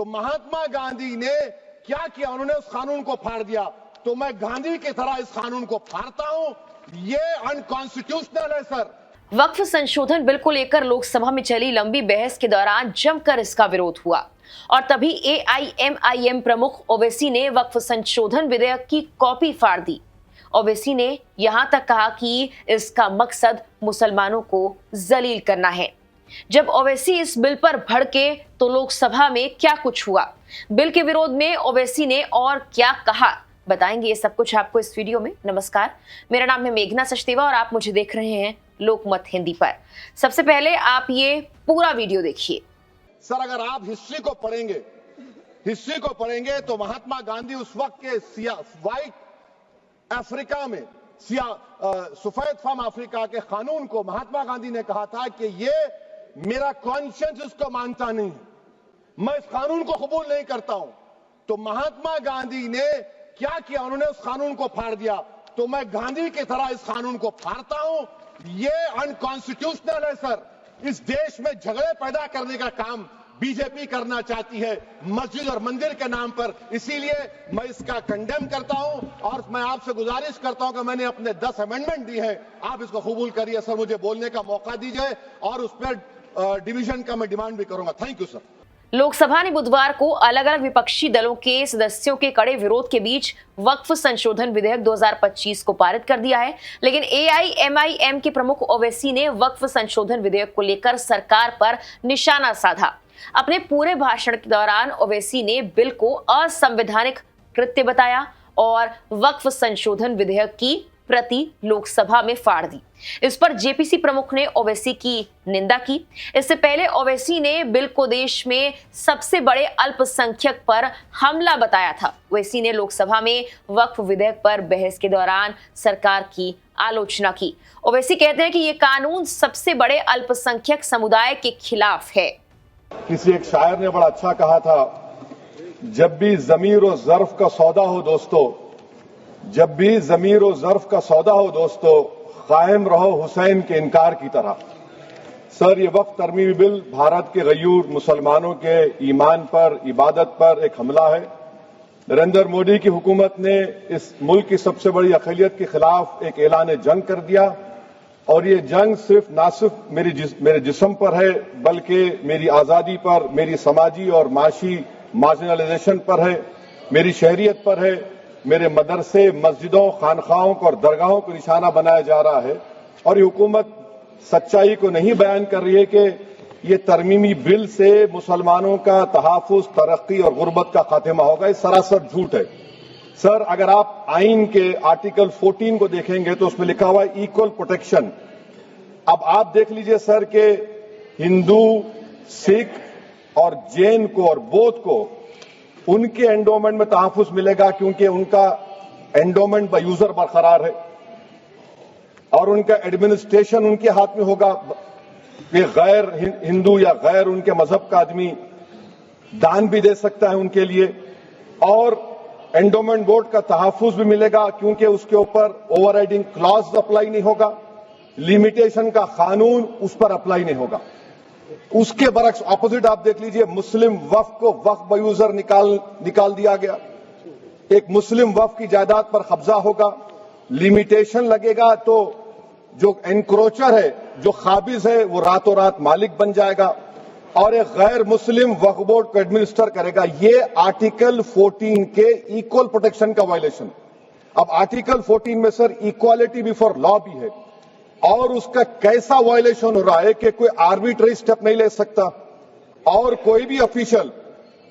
تو مہاتما گاندھی نے کیا کیا؟ انہوں نے اس قانون کو پھاڑ دیا، تو میں گاندھی کی طرح اس قانون کو پھاڑتا ہوں، یہ انکانسٹیٹیوشنل ہے سر۔ وقف संशोधन बिल को लेकर लोकसभा में चली लंबी बहस के दौरान जमकर इसका विरोध हुआ और तभी AIMIM प्रमुख ओवैसी ने वक्फ संशोधन विधेयक की कॉपी फाड़ दी। ओवैसी ने यहां तक कहा कि इसका मकसद मुसलमानों को जलील करना है। जब ओवैसी इस बिल पर भड़के तो लोकसभा में क्या कुछ हुआ, बिल के विरोध में ओवैसी ने और क्या कहा, बताएंगे ये सब कुछ आपको इस वीडियो में। नमस्कार, मेरा नाम है मेघना सचदेवा और आप मुझे देख रहे हैं लोकमत हिंदी पर। सबसे पहले आप ये पूरा वीडियो देखिए। सर, अगर आप हिस्ट्री को पढ़ेंगे तो महात्मा गांधी उस वक्त के व्हाइट अफ्रीका में सफेद फार्म अफ्रीका के कानून को महात्मा गांधी ने कहा था कि ये मेरा कॉन्शियंस इसको मानता नहीं है, मैं इस कानून को कबूल नहीं करता हूं। तो महात्मा गांधी ने क्या किया? उन्होंने उस कानून को फाड़ दिया, तो मैं गांधी की तरह इस कानून को फाड़ता हूं, ये अनकॉन्स्टिट्यूशनल है सर। इस देश में झगड़े पैदा करने का काम बीजेपी करना चाहती है मस्जिद और मंदिर के नाम पर, इसीलिए मैं इसका कंडेम करता हूं और मैं आपसे गुजारिश करता हूं कि मैंने अपने 10 अमेंडमेंट दी है, आप इसको कबूल करिए सर, मुझे बोलने का मौका दीजिए और उस पर डिवीजन का मैं डिमांड भी करूंगा। Thank you sir. लोकसभा ने बुधवार को अलग अलग विपक्षी दलों के सदस्यों के कड़े विरोध के बीच वक्फ संशोधन विधेयक 2025 को पारित कर दिया है, लेकिन AIMIM के प्रमुख ओवैसी ने वक्फ संशोधन विधेयक को लेकर सरकार पर निशाना साधा। अपने पूरे भाषण के दौरान ओवैसी ने बिल को असंवैधानिक कृत्य बताया और वक्फ संशोधन विधेयक की प्रति लोकसभा में फाड़ दी। इस पर जेपीसी प्रमुख ने ओवैसी की निंदा की। इससे पहले ओवैसी ने बिल को देश में सबसे बड़े अल्पसंख्यक पर हमला बताया था। ओवैसी ने लोकसभा में वक्फ विधेयक पर बहस के दौरान सरकार की आलोचना की। ओवैसी कहते हैं कि ये कानून सबसे बड़े अल्पसंख्यक समुदाय के खिलाफ है। किसी एक शायर ने बड़ा अच्छा कहा था, जब भी ज़मीर और ज़र्फ का सौदा हो दोस्तों, जब भी ज़मीर और ज़र्फ का सौदा हो दोस्तों, कायम रहो हुसैन के इनकार की तरह। सर, ये वक्फ तरमीमी बिल भारत के गयूर मुसलमानों के ईमान पर, इबादत पर एक हमला है। नरेंद्र मोदी की हुकूमत ने इस मुल्क की सबसे बड़ी अक़लियत के खिलाफ एक ऐलान जंग कर दिया और ये जंग ना सिर्फ मेरे जिस्म पर है, बल्कि मेरी आज़ादी पर, मेरी समाजी और माशी मार्जिनलाइजेशन पर है, मेरी शहरियत पर है, मेरे मदरसे, मस्जिदों, खानखाहों को और दरगाहों को निशाना बनाया जा रहा है। और ये हुकूमत सच्चाई को नहीं बयान कर रही है कि ये तरमीमी बिल से मुसलमानों का तहफ़्फ़ुज़, तरक्की और गुर्बत का खात्मा होगा। ये सरासर झूठ है। सर, अगर आप आइन के आर्टिकल 14 को देखेंगे तो उसमें लिखा हुआ है इक्वल प्रोटेक्शन। अब आप देख लीजिए सर कि हिंदू, सिख और जैन को और बौद्ध को उनके एंडोमेंट में तहफ़्फ़ुज़ मिलेगा क्योंकि उनका एंडोमेंट बाय यूजर बरकरार है और उनका एडमिनिस्ट्रेशन उनके हाथ में होगा। ये गैर हिंदू या गैर उनके मजहब का आदमी दान भी दे सकता है उनके लिए और एंडोमेंट बोर्ड का तहफ़्फ़ुज़ भी मिलेगा क्योंकि उसके ऊपर ओवरराइडिंग क्लॉज अप्लाई नहीं होगा, लिमिटेशन का कानून उस पर अप्लाई नहीं होगा। उसके बरक्स ऑपोजिट आप देख लीजिए, मुस्लिम वक्फ को वक्फ बाय यूजर निकाल दिया गया। एक मुस्लिम वक्फ की जायदाद पर कब्जा होगा, लिमिटेशन लगेगा तो जो एनक्रोचर है, जो काबिज है, वो रातों रात मालिक बन जाएगा और एक गैर मुस्लिम वक्फ बोर्ड को एडमिनिस्टर करेगा। ये आर्टिकल 14 के इक्वल प्रोटेक्शन का वायलेशन। अब आर्टिकल 14 में सर इक्वालिटी बिफोर लॉ भी है और उसका कैसा वायलेशन हो रहा है कि कोई आर्बिट्ररी स्टेप नहीं ले सकता और कोई भी ऑफिशियल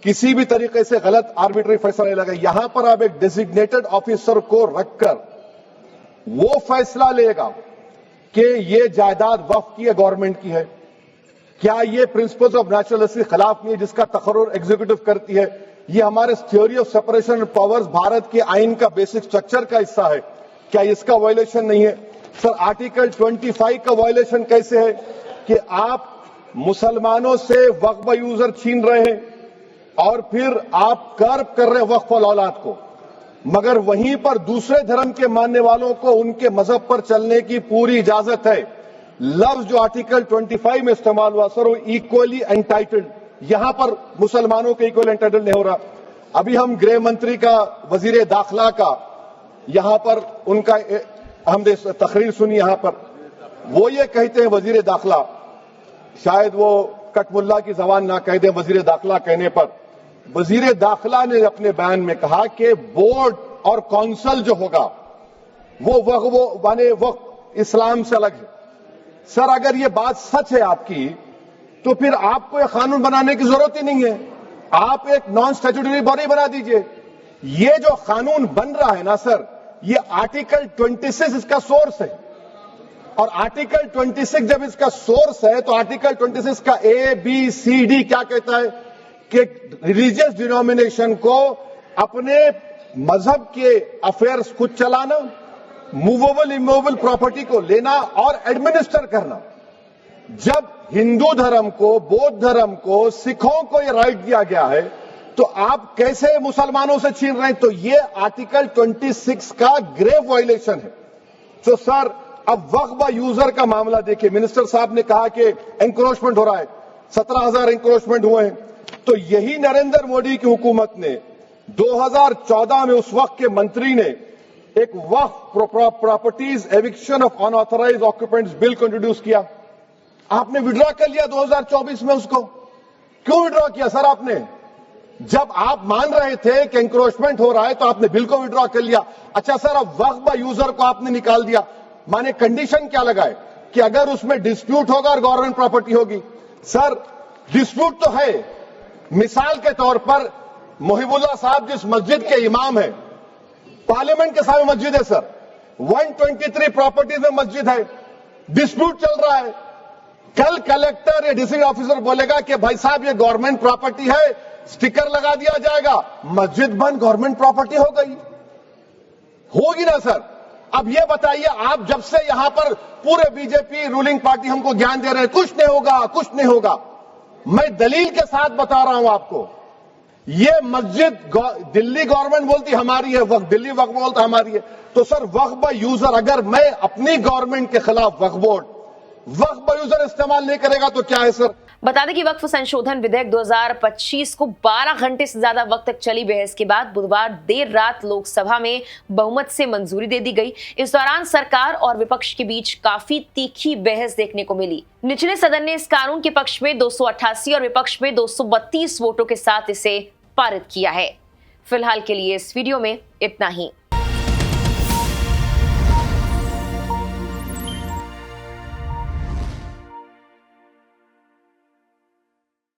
किसी भी तरीके से गलत आर्बिट्ररी फैसला नहीं लगा। यहां पर आप एक डेजिग्नेटेड ऑफिसर को रखकर वो फैसला लेगा कि ये जायदाद वक्फ की है, गवर्नमेंट की है। क्या ये प्रिंसिपल्स ऑफ नेचुरलिटी के खिलाफ नहीं है जिसका तकर्रुर एग्जीक्यूटिव करती है? ये हमारे theory of separation of powers Bharat के आइन का बेसिक स्ट्रक्चर का हिस्सा है। क्या इसका वायलेशन नहीं है? सर, आर्टिकल 25 का वायलेशन कैसे है कि आप मुसलमानों से वक्फ बाय यूजर छीन रहे हैं और फिर आप कर्ब कर रहे हैं वक्फ औलाद को, मगर वहीं पर दूसरे धर्म के मानने वालों को उनके मजहब पर चलने की पूरी इजाजत है। लफ्ज जो आर्टिकल 25 में इस्तेमाल हुआ सर, वो इक्वली एंटाइटल्ड, यहां पर मुसलमानों के इक्विवेलेंट एंटाइटल नहीं हो रहा। अभी हम गृह मंत्री का, वजीर दाखिला का यहां पर उनका हमने तकरीर सुनी यहां पर, वो ये कहते हैं वजीर दाखिला, शायद वो कटमुल्ला की जबान ना कह दें, वजीर दाखिला कहने पर वजीर दाखिला ने अपने बयान में कहा कि बोर्ड और काउंसिल जो होगा वो माने वक्त इस्लाम से अलग है। सर अगर ये बात सच है आपकी, तो फिर आपको एक कानून बनाने की जरूरत ही नहीं है, आप एक नॉन स्टैट्यूटरी बॉडी बना दीजिए। ये जो कानून बन रहा है ना सर, ये आर्टिकल 26 इसका सोर्स है, और आर्टिकल 26 जब इसका सोर्स है तो आर्टिकल 26 का ABCD क्या कहता है कि रिलीजियस डिनोमिनेशन को अपने मजहब के अफेयर्स खुद चलाना, मूवेबल इमूवेबल प्रॉपर्टी को लेना और एडमिनिस्टर करना। जब हिंदू धर्म को, बौद्ध धर्म को, सिखों को यह राइट दिया गया है, तो आप कैसे मुसलमानों से छीन रहे हैं? तो ये आर्टिकल 26 का ग्रेव वायलेशन है। तो सर अब वक्फ बा यूजर का मामला देखिए, मिनिस्टर साहब ने कहा कि एंक्रोचमेंट हो रहा है, 17,000 एंक्रोचमेंट हुए हैं। तो यही नरेंद्र मोदी की हुकूमत ने 2014 में उस वक्त के मंत्री ने एक Waqf properties eviction of unauthorised occupants bill को इंट्रोड्यूस किया। आपने विड्रॉ कर लिया 2024 में उसको। क्यों विड्रॉ किया सर आपने? जब आप मान रहे थे कि एंक्रोचमेंट हो रहा है तो आपने बिल को विड्रॉ कर लिया। अच्छा सर, अब वक्फ बा यूजर को आपने निकाल दिया, माने कंडीशन क्या लगाए कि अगर उसमें डिस्प्यूट होगा और गवर्नमेंट प्रॉपर्टी होगी। सर डिस्प्यूट तो है, मिसाल के तौर पर मोहिबुल्लाह साहब जिस मस्जिद के इमाम है, पार्लियामेंट के सामने मस्जिद है सर, 123 प्रॉपर्टीज में मस्जिद है, डिस्प्यूट चल रहा है। कल कलेक्टर या डिस्ट्रिक्ट ऑफिसर बोलेगा कि भाई साहब ये गवर्नमेंट प्रॉपर्टी है, स्टिकर लगा दिया जाएगा, मस्जिद बंद, गवर्नमेंट प्रॉपर्टी हो गई, होगी ना सर? अब ये बताइए, आप जब से यहां पर पूरे बीजेपी रूलिंग पार्टी हमको ज्ञान दे रहे हैं कुछ नहीं होगा, कुछ नहीं होगा, मैं दलील के साथ बता रहा हूं आपको। ये मस्जिद दिल्ली गवर्नमेंट बोलती हमारी है, वक्फ दिल्ली वक्फ बोलता हमारी है। तो सर वक्फ बा यूजर, अगर मैं अपनी गवर्नमेंट के खिलाफ वक्फ बोर्ड वक्फ बा यूजर इस्तेमाल नहीं करेगा तो क्या है सर? बता दें कि वक्फ संशोधन विधेयक 2025 को 12 घंटे से ज्यादा वक्त तक चली बहस के बाद बुधवार देर रात लोकसभा में बहुमत से मंजूरी दे दी गई। इस दौरान सरकार और विपक्ष के बीच काफी तीखी बहस देखने को मिली। निचले सदन ने इस कानून के पक्ष में 288 और विपक्ष में 232 वोटों के साथ इसे पारित किया है। फिलहाल के लिए इस वीडियो में इतना ही।